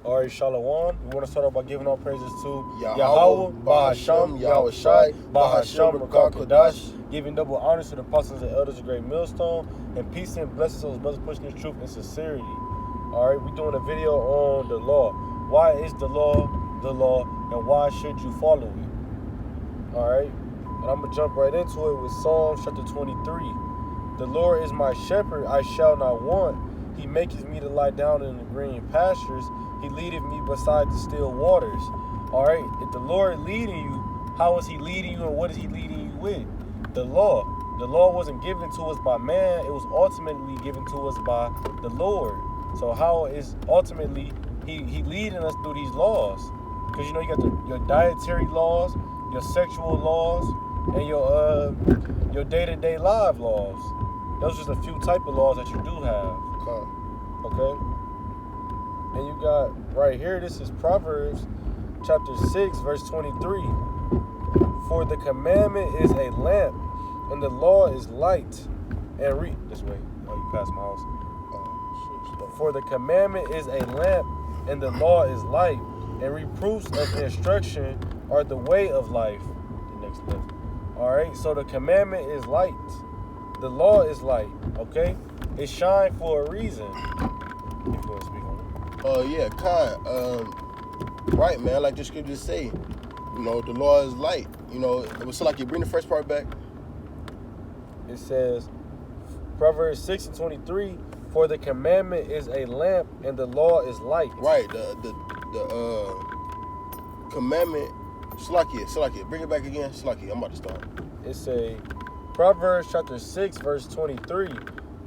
All right, Shalom. We want to start off by giving all praises to Yahweh, Bahasham, Yahweh Shai, Bahasham, Rakah Kodash, giving double honors to the apostles and elders of Great Millstone, and peace and blessings to those brothers pushing the truth and sincerity. All right, we're doing a video on the law. Why is the law, and why should you follow it? All right, and I'm going to jump right into it with Psalms chapter 23. The Lord is my shepherd, I shall not want. He maketh me to lie down in the green pastures. He leadeth me beside the still waters. All right, if the Lord leading you, how is he leading you and what is he leading you with? The law. The law wasn't given to us by man. It was ultimately given to us by the Lord. So how is ultimately he leading us through these laws? Because, you know, you got your dietary laws, your sexual laws, and your day-to-day life laws. Those are just a few type of laws that you do have. Okay? And you got right here, this is Proverbs chapter 6, verse 23. For the commandment is a lamp, and the law is light. And read this way. Oh, you passed my house. For the commandment is a lamp, and the law is light, and reproofs of instruction are the way of life. The next left. Alright, so the commandment is light. The law is light, okay? It shine for a reason. If you want to speak on it. Yeah, right, man, like the scriptures say, you know, the law is light. You know, it was so like you bring the first part back. It says, Proverbs 6 and 23, for the commandment is a lamp and the law is light. Right, the commandment, Slakia, bring it back again, Slakia, I'm about to start. It's a Proverbs chapter 6, verse 23,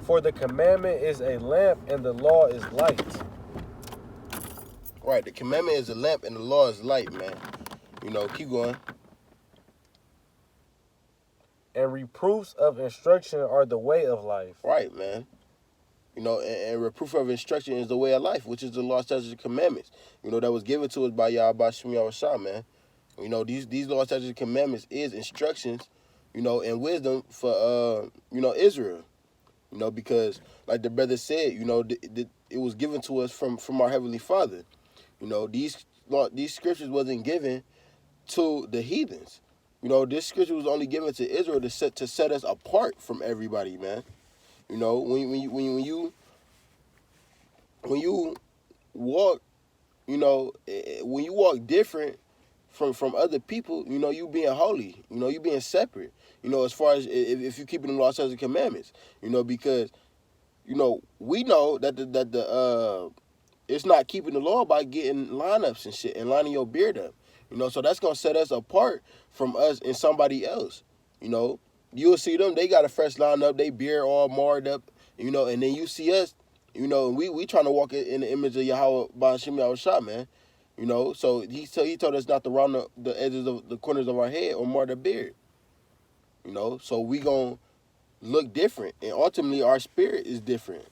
for the commandment is a lamp and the law is light. Right, the commandment is a lamp and the law is light, man. You know, keep going. And reproofs of instruction are the way of life. Right, man. You know, and reproof of instruction is the way of life, which is the law, statutes, and commandments. You know, that was given to us by Yahweh Yahweh Shai, man. You know, these law, statutes, and commandments is instructions, you know, and wisdom for, you know, Israel. You know, because like the brother said, you know, it was given to us from our Heavenly Father. You know, these scriptures wasn't given to the heathens. You know, this scripture was only given to Israel to set us apart from everybody, man. You know, when you walk, you know, when you walk different from other people, you know, you being holy, you know, you being separate. You know, as far as if you keeping the law, statutes, and commandments, you know, because, you know, we know that the it's not keeping the law by getting lineups and shit and lining your beard up. You know, so that's gonna set us apart from us and somebody else. You know, you'll see them, they got a fresh lineup, they beard all marred up, you know, and then you see us, you know, and we trying to walk in the image of Yahweh Bahasham Yahweh Shai, man. You know, so he told us not to round the edges of the corners of our head or mar the beard. You know, so we gonna look different, and ultimately our spirit is different.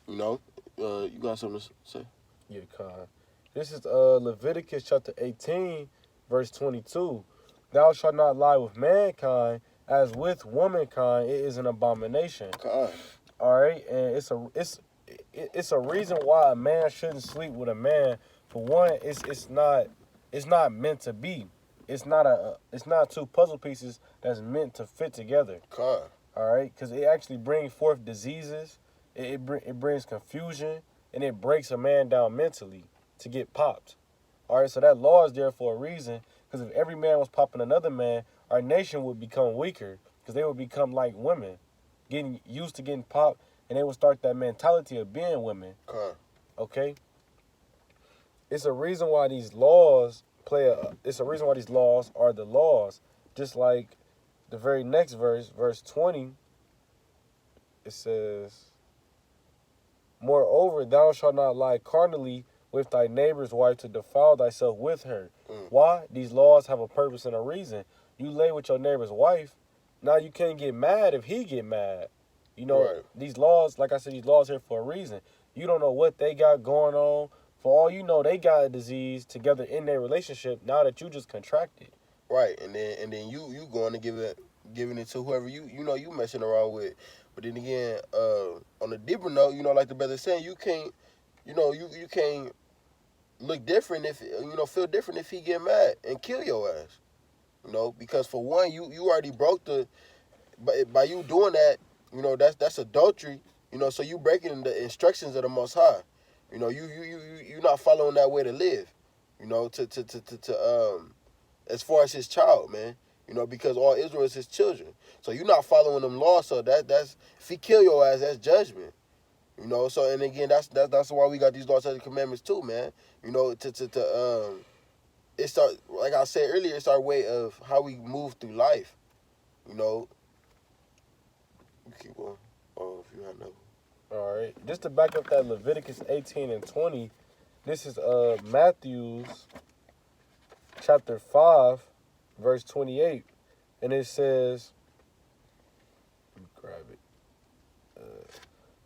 You know, you got something to say? Yeah, Khan. This is Leviticus chapter 18, verse 22. Thou shalt not lie with mankind, as with womankind it is an abomination. Khan. All right, and it's a reason why a man shouldn't sleep with a man. For one, it's not meant to be. It's not two puzzle pieces that's meant to fit together. Khan. All right, because it actually brings forth diseases. It brings confusion, and it breaks a man down mentally to get popped. All right, so that law is there for a reason, because if every man was popping another man, our nation would become weaker, because they would become like women, getting used to getting popped, and they would start that mentality of being women. Okay? It's a reason why these laws it's a reason why these laws are the laws. Just like the very next verse, verse 20, it says, moreover, thou shalt not lie carnally with thy neighbor's wife to defile thyself with her. Why? These laws have a purpose and a reason. You lay with your neighbor's wife, now you can't get mad if he get mad. You know, right. These laws, like I said, these laws here for a reason. You don't know what they got going on. For all you know, they got a disease together in their relationship now that you just contracted. Right, and then you going to giving it to whoever you know you messing around with. But then again, on a deeper note, you know, like the brother saying, you can't, you know, you can't look different if feel different if he get mad and kill your ass. Because for one, you already broke the by you doing that. That's adultery. So you breaking the instructions of the Most High. You not following that way to live. As far as his child, man. Because all Israel is his children. So you're not following them laws. So that's if he kill your ass, that's judgment. So and again, that's why we got these laws and commandments too, man. It's our, like I said earlier, it's our way of how we move through life. You keep going. Oh, if you have no. All right. Just to back up that Leviticus 18 and 20, this is Matthew's chapter 5, verse 28. And it says, let me grab it.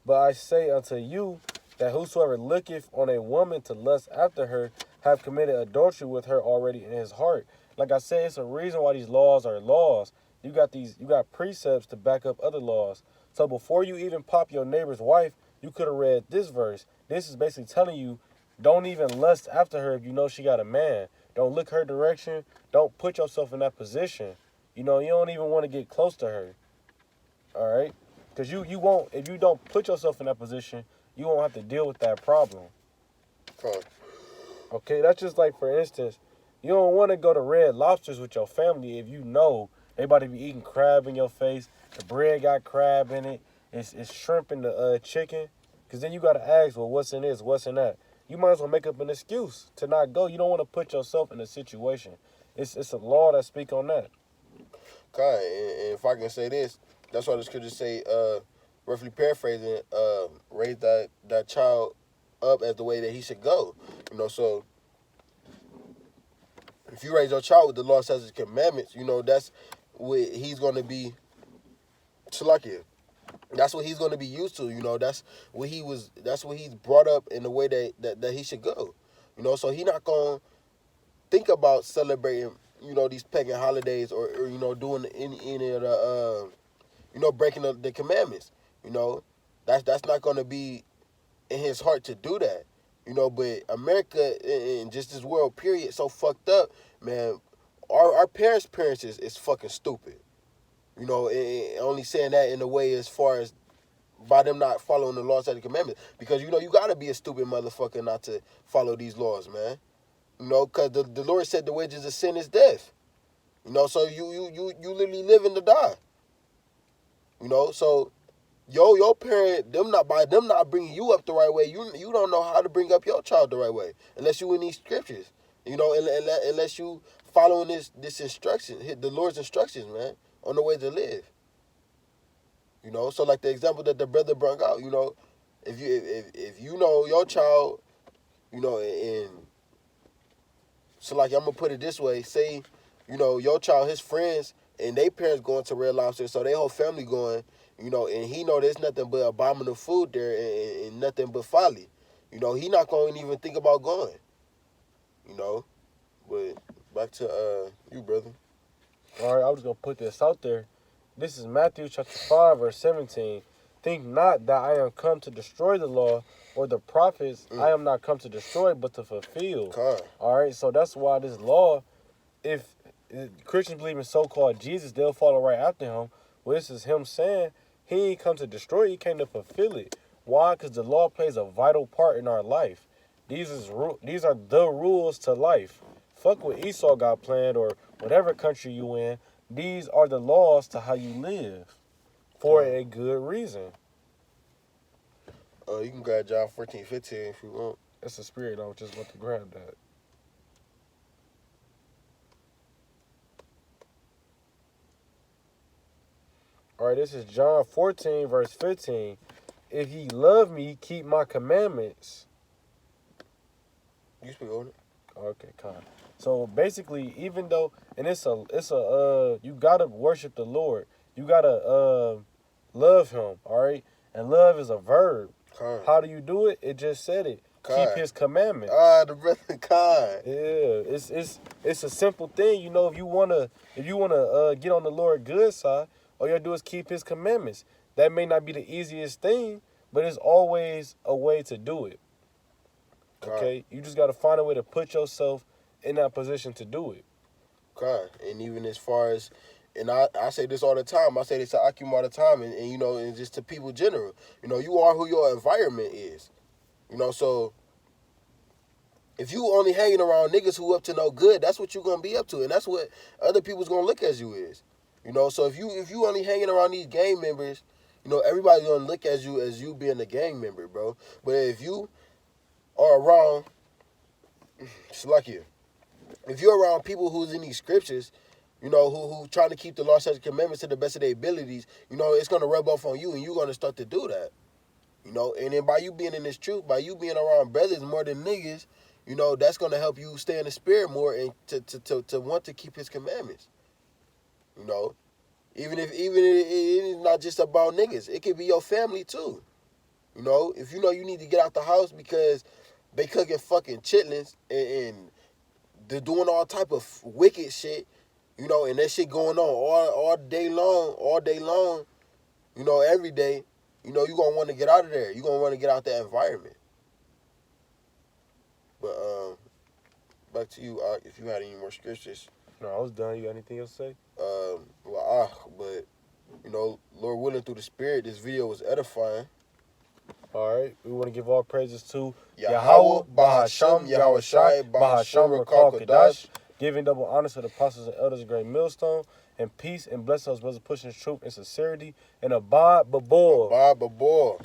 But I say unto you that whosoever looketh on a woman to lust after her have committed adultery with her already in his heart. Like I said, it's a reason why these laws are laws. You got precepts to back up other laws. So before you even pop your neighbor's wife, you could have read this verse. This is basically telling you, don't even lust after her if you know she got a man. Don't look her direction. Don't put yourself in that position. You don't even want to get close to her. All right? Because you won't, if you don't put yourself in that position, you won't have to deal with that problem. Okay, that's just like, for instance, you don't want to go to Red Lobsters with your family if you know they about to be eating crab in your face. The bread got crab in it. It's shrimp in the chicken. Because then you got to ask, well, what's in this? What's in that? You might as well make up an excuse to not go. You don't want to put yourself in a situation. It's a law that speak on that. And if I can say this, that's why the scriptures say, roughly paraphrasing, raise that child up as the way that he should go. So if you raise your child with the law, statutes, and commandments, that's what he's going to be. That's what he's going to be used to. That's what he's brought up in the way that he should go. So he not going to think about celebrating, these pagan holidays or doing any of the, breaking the commandments. That's not going to be in his heart to do that. But America and just this world, period, so fucked up, man. Our parents' is fucking stupid. And only saying that in a way as far as by them not following the laws and the commandments. Because, you gotta be a stupid motherfucker not to follow these laws, man. Because the Lord said the wages of sin is death. So you literally living to die. So your parent, them not bringing you up the right way. You don't know how to bring up your child the right way unless you in these scriptures. Unless you following this instruction, the Lord's instructions, man, on the way to live. So like the example that the brother brought out, if you know your child, and so like I'm gonna put it this way, say, your child, his friends, and they parents going to Red Lobster, so their whole family going, and he know there's nothing but abominable food there and nothing but folly. He not going to even think about going. But back to you, brother. All right, I was going to put this out there. This is Matthew chapter 5, verse 17. Think not that I am come to destroy the law or the prophets. I am not come to destroy, but to fulfill. All right, so that's why this law, if Christians believe in so-called Jesus, they'll follow right after him. Well, this is him saying he ain't come to destroy, he came to fulfill it. Why? Because the law plays a vital part in our life. These are the rules to life. Fuck what Esau got planned or whatever country you in. These are the laws to how you live for a good reason. You can grab John 14:15 if you want. That's the spirit. I was just about to grab that. All right, this is John 14, verse 15. If ye love me, keep my commandments. You speak on it. Okay, kind. So basically, even though, and you gotta worship the Lord. You gotta love him. All right, and love is a verb. How do you do it? It just said it. Keep his commandments. The brother kind. Yeah, it's a simple thing. If you wanna get on the Lord's good side, all you gotta do is keep his commandments. That may not be the easiest thing, but it's always a way to do it. Okay? You just got to find a way to put yourself in that position to do it. And even as far as, and I say this all the time, I say this to Akim all the time, and you know, and just to people general, you know, you are who your environment is. You know, so if you only hanging around niggas who up to no good, that's what you're gonna be up to, and that's what other people's gonna look at you as. You know, so if you only hanging around these gang members, you know, everybody's gonna look at you as you being a gang member, bro. But if you are around, it's lucky. If you're around people who's in these scriptures, you know, who trying to keep the law, statutes, commandments to the best of their abilities, you know, it's gonna rub off on you, and you're gonna start to do that. You know, and then by you being in this truth, by you being around brothers more than niggas, you know, that's gonna help you stay in the spirit more and to want to keep his commandments. You know, even if it is not just about niggas, it could be your family too. You know, if you know you need to get out the house because they cooking fucking chitlins and they're doing all type of wicked shit, you know, and that shit going on all day long, you know, every day, you know, you're gonna want to get out of there. You're gonna want to get out that environment. But back to you, if you had any more scriptures. No, I was done. You got anything else to say? But you know, Lord willing, through the Spirit, this video was edifying. All right, we want to give all praises to Yahweh, Bahasham, Yahweh Shai, Bahasham, Rakal Kadash, giving double honors to the apostles and elders of Great Millstone, and peace and bless those brothers pushing truth and sincerity, and abide babor. Abide babor.